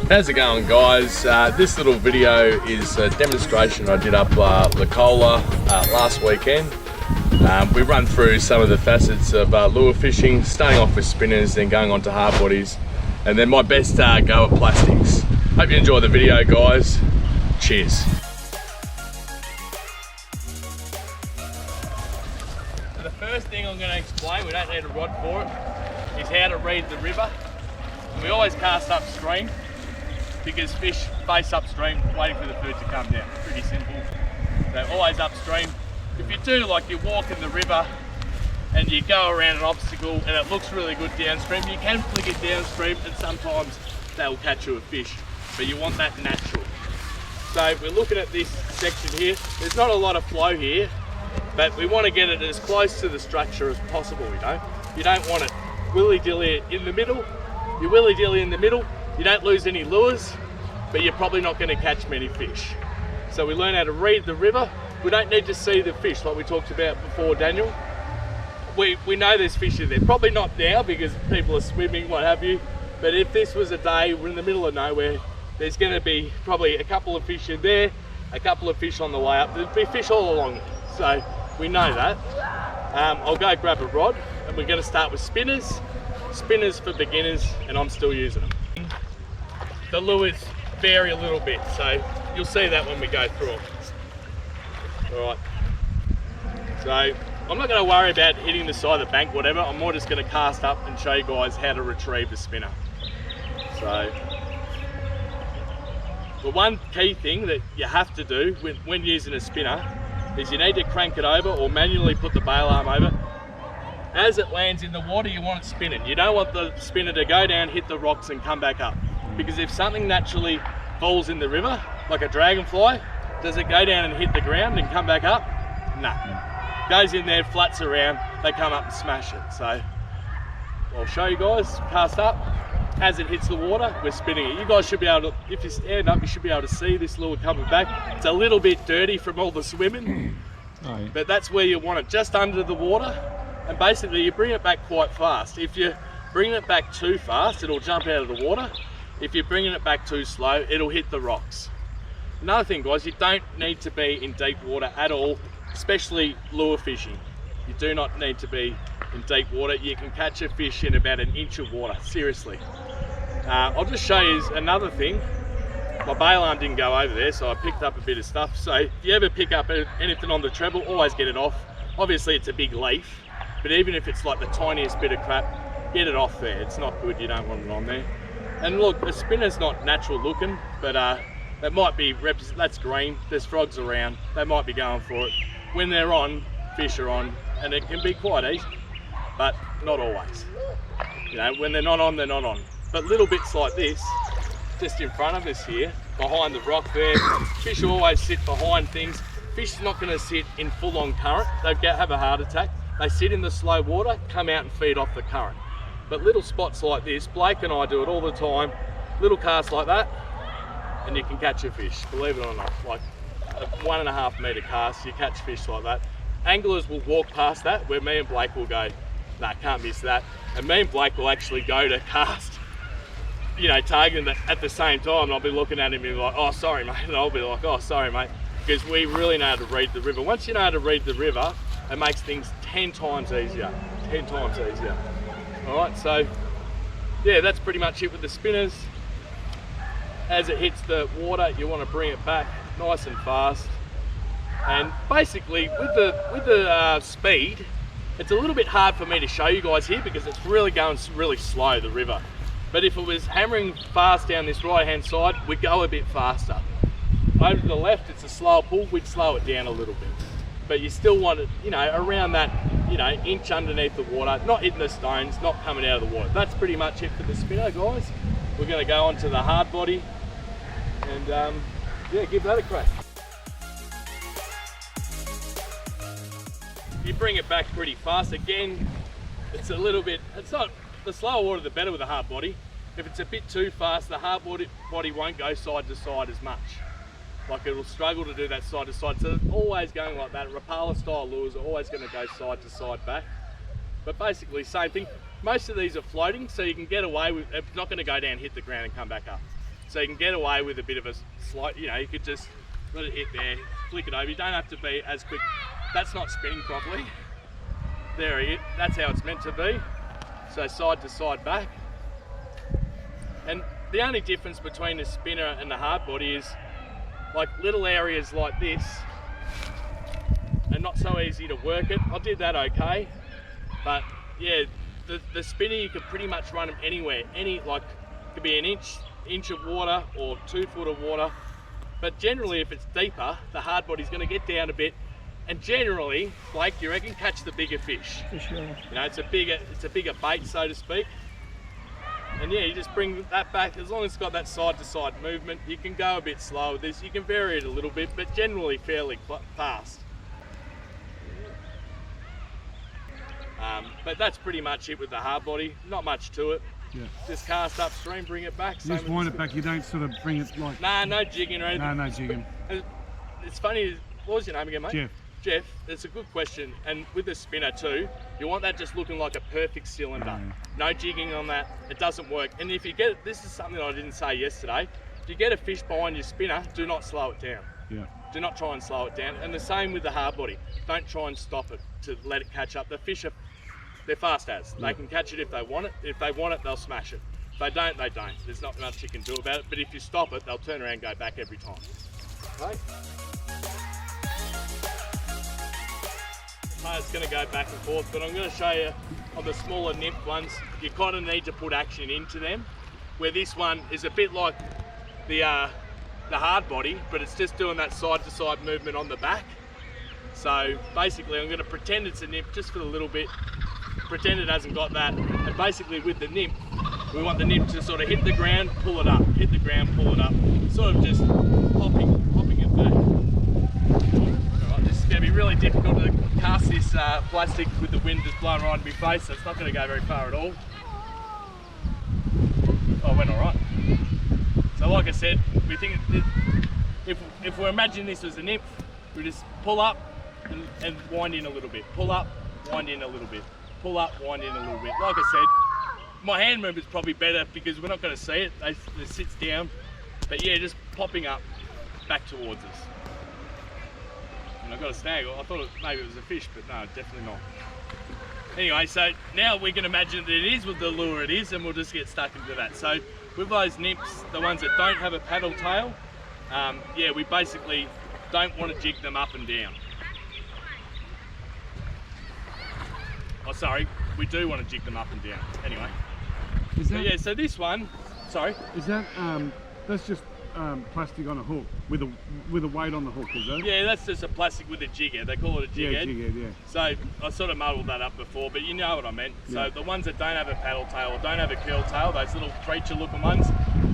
How's it going, guys? This little video is a demonstration I did up Lacola last weekend. We run through some of the facets of lure fishing, starting off with spinners, then going on to hard bodies, and then my best go at plastics. Hope you enjoy the video, guys. Cheers. So the first thing I'm going to explain, we don't need a rod for it, is how to read the river. And we always cast upstream because fish face upstream waiting for the food to come down. Pretty simple. So always upstream. If you do, like you walk in the river and you go around an obstacle and it looks really good downstream, you can flick it downstream and sometimes they'll catch you a fish, but you want that natural. So we're looking at this section here. There's not a lot of flow here, but we want to get it as close to the structure as possible, you know. You don't want it willy-dilly in the middle. You willy-dilly in the middle, you don't lose any lures, but you're probably not going to catch many fish. So we learn how to read the river. We don't need to see the fish like we talked about before, Daniel. We know there's fish in there. Probably not now because people are swimming, what have you. But if this was a day, we're in the middle of nowhere, there's going to be probably a couple of fish in there, a couple of fish on the way up. There'll be fish all along. So we know that. I'll go grab a rod and we're going to start with spinners. Spinners for beginners, and I'm still using them. The lures vary a little bit, so you'll see that when we go through them. Alright, so I'm not going to worry about hitting the side of the bank, whatever. I'm more just going to cast up and show you guys how to retrieve the spinner. So, the one key thing that you have to do when using a spinner is you need to crank it over or manually put the bail arm over. As it lands in the water, you want it spinning. You don't want the spinner to go down, hit the rocks and come back up. Because if something naturally falls in the river, like a dragonfly, does it go down and hit the ground and come back up? No. Goes in there, flats around, they come up and smash it. So I'll show you guys, cast up. As it hits the water, we're spinning it. You guys should be able to, if you stand up, you should be able to see this lure coming back. It's a little bit dirty from all the swimming, but that's where you want it, just under the water. And basically you bring it back quite fast. If you bring it back too fast, it'll jump out of the water. If you're bringing it back too slow, it'll hit the rocks. Another thing, guys, you don't need to be in deep water at all, especially lure fishing. You do not need to be in deep water. You can catch a fish in about an inch of water, seriously. I'll just show you another thing. My bail arm didn't go over there, so I picked up a bit of stuff. So if you ever pick up anything on the treble, always get it off. Obviously it's a big leaf, but even if it's like the tiniest bit of crap, get it off there. It's not good, you don't want it on there. And look, the spinner's not natural looking, but it might be, that's green, there's frogs around, they might be going for it. When they're on, fish are on, and it can be quite easy, but not always. You know, when they're not on, they're not on. But little bits like this, just in front of us here, behind the rock there, fish always sit behind things. Fish are not going to sit in full-on current, they have a heart attack. They sit in the slow water, come out and feed off the current. But little spots like this, Blake and I do it all the time, little casts like that, and you can catch a fish, believe it or not. Like a 1.5 metre cast, you catch fish like that. Anglers will walk past that, where me and Blake will go, nah, can't miss that. And me and Blake will actually go to cast, you know, targeting that at the same time, and I'll be looking at him and be like, oh, sorry, mate. And I'll be like, oh, sorry, mate. Because we really know how to read the river. Once you know how to read the river, it makes things 10 times easier, 10 times easier. All right, so yeah, that's pretty much it with the spinners. As it hits the water, you want to bring it back nice and fast. And basically, with the speed, it's a little bit hard for me to show you guys here because it's really going really slow, the river. But if it was hammering fast down this right-hand side, we'd go a bit faster. Over to the left, it's a slower pull, we'd slow it down a little bit. But you still want it, you know, around that, you know, inch underneath the water, not hitting the stones, not coming out of the water. That's pretty much it for the spinner, guys. We're going to go on to the hard body and yeah, give that a crack. You bring it back pretty fast. Again, it's a little bit, it's not, the slower water the better with a hard body. If it's a bit too fast, the hard body won't go side to side as much. Like it'll struggle to do that side to side. So it's always going like that. Rapala style lures are always going to go side to side back. But basically same thing. Most of these are floating, so you can get away with, it's not going to go down, hit the ground and come back up. So you can get away with a bit of a slight, you know, you could just let it hit there, flick it over. You don't have to be as quick. That's not spinning properly. There it is. That's how it's meant to be. So side to side back. And the only difference between the spinner and the hard body is like little areas like this are not so easy to work it. I did that okay, but yeah, the spinner you could pretty much run them anywhere. Like could be an inch of water or 2 foot of water. But generally, if it's deeper, the hard body's going to get down a bit, and generally, Blake, you reckon, catch the bigger fish. For sure. You know, it's a bigger bait, so to speak. And yeah, you just bring that back. As long as it's got that side-to-side movement, you can go a bit slow with this. You can vary it a little bit, but generally fairly fast. But that's pretty much it with the hard body. Not much to it. Yeah. Just cast upstream, bring it back. You just wind it back, you don't sort of bring it like... Nah, no jigging or anything. No jigging. It's funny, what was your name again, mate? Jeff. Jeff, it's a good question. And with the spinner too, you want that just looking like a perfect cylinder. No jigging on that, it doesn't work. And if you get, this is something that I didn't say yesterday, if you get a fish behind your spinner, do not slow it down. Yeah. Do not try and slow it down. And the same with the hard body. Don't try and stop it to let it catch up. The fish they're fast as. They can catch it if they want it. If they want it, they'll smash it. If they don't, they don't. There's not much you can do about it. But if you stop it, they'll turn around and go back every time. Okay? It's going to go back and forth, but I'm going to show you on the smaller nymph ones, you kind of need to put action into them. Where this one is a bit like the hard body, but it's just doing that side-to-side movement on the back. So basically, I'm going to pretend it's a nymph just for a little bit. Pretend it hasn't got that, and basically with the nymph, we want the nymph to sort of hit the ground, pull it up, hit the ground, pull it up, sort of just hopping it back. Alright, this is going to be really difficult to cast this plastic with the wind just blowing right in my face, so it's not going to go very far at all. Oh, it went alright. So like I said, we think if we're imagining this as a nymph, we just pull up and wind in a little bit, pull up, wind in a little bit. Pull up, wind in a little bit. Like I said, my hand movement is probably better because we're not going to see it. It sits down. But yeah, just popping up back towards us. And I've got a snag. I thought maybe it was a fish, but no, definitely not. Anyway, so now we can imagine that it is with the lure it is, and we'll just get stuck into that. So with those nymphs, the ones that don't have a paddle tail, yeah, we basically don't want to jig them up and down. Oh, sorry, we do want to jig them up and down. Anyway, yeah. So this one, sorry, is that that's just plastic on a hook with a weight on the hook, is it? Yeah, that's just a plastic with a jig head. They call it a jig head. Jig head, yeah. So I sort of muddled that up before, but you know what I meant. So the ones that don't have a paddle tail or don't have a curl tail, those little creature-looking ones,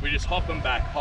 we just hop them back.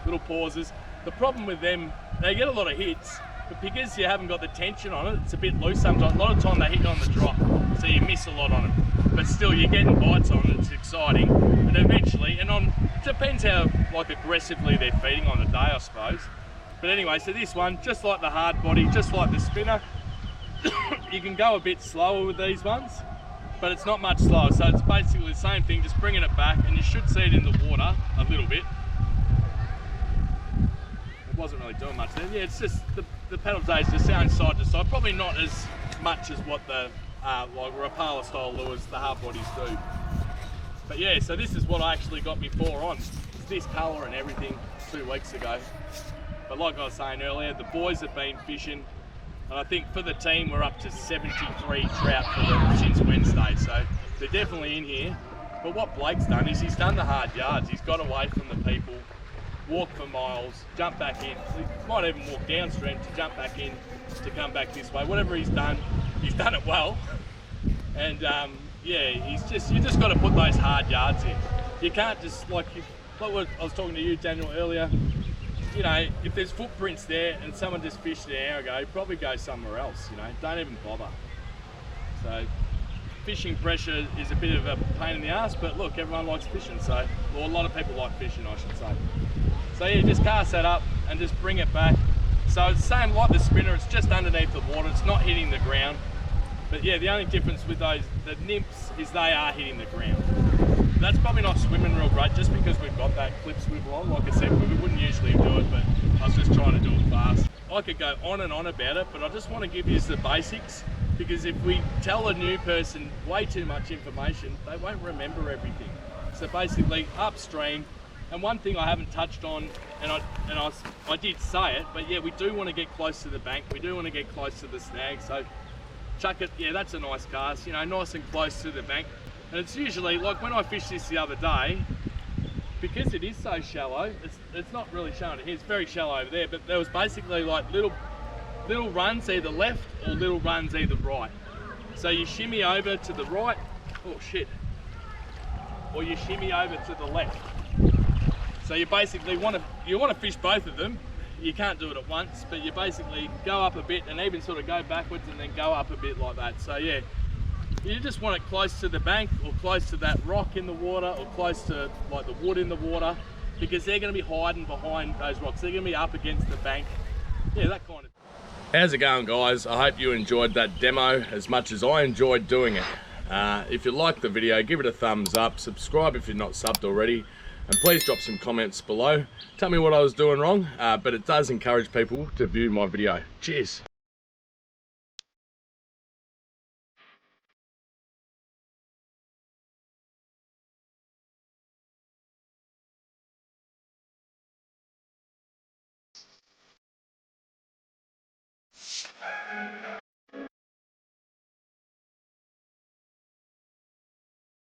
Little pauses. The problem with them, they get a lot of hits. But because you haven't got the tension on it, it's a bit loose sometimes. A lot of time they hit you on the drop, so you miss a lot on it. But still, you're getting bites on it, it's exciting. And eventually, depends how like aggressively they're feeding on the day, I suppose. But anyway, so this one, just like the hard body, just like the spinner, you can go a bit slower with these ones, but it's not much slower. So it's basically the same thing, just bringing it back, and you should see it in the water a little bit. It wasn't really doing much then. Yeah, it's just the paddle days just sound side to side. Probably not as much as what the like Rapala style lures, the hard bodies do. But yeah, so this is what I actually got me 4 on. It's this colour and everything 2 weeks ago. But like I was saying earlier, the boys have been fishing, and I think for the team we're up to 73 trout for them since Wednesday. So they're definitely in here. But what Blake's done is he's done the hard yards. He's got away from the people, walked for miles, jump back in. He might even walk downstream to jump back in, to come back this way. Whatever he's done it well. And yeah, you just got to put those hard yards in. You can't just like I was talking to you, Daniel, earlier. You know, if there's footprints there and someone just fished an hour ago, probably go somewhere else. You know, don't even bother. So fishing pressure is a bit of a pain in the ass, but look, everyone likes fishing, so well, a lot of people like fishing, I should say. So yeah, just cast that up and just bring it back. So it's the same like the spinner, it's just underneath the water, it's not hitting the ground. But yeah, the only difference with the nymphs is they are hitting the ground. That's probably not swimming real great just because we've got that clip swivel on. Like I said, we wouldn't usually do it, but I was just trying to do it fast. I could go on and on about it, but I just want to give you the basics, because if we tell a new person way too much information, they won't remember everything. So basically upstream, and one thing I haven't touched on, and I did say it, but yeah, we do want to get close to the bank. We do want to get close to the snag. So chuck it, yeah, that's a nice cast, you know, nice and close to the bank. And it's usually, like when I fished this the other day, because it is so shallow, it's not really showing it here, it's very shallow over there, but there was basically like little runs either left or little runs either right. So you shimmy over to the right, oh shit, or you shimmy over to the left. So you basically want to fish both of them. You can't do it at once, but you basically go up a bit and even sort of go backwards and then go up a bit like that. So yeah, you just want it close to the bank or close to that rock in the water or close to like the wood in the water, because they're going to be hiding behind those rocks. They're going to be up against the bank. Yeah, that kind of. How's it going, guys? I hope you enjoyed that demo as much as I enjoyed doing it. If you liked the video, give it a thumbs up, subscribe if you're not subbed already, and please drop some comments below. Tell me what I was doing wrong, but it does encourage people to view my video. Cheers.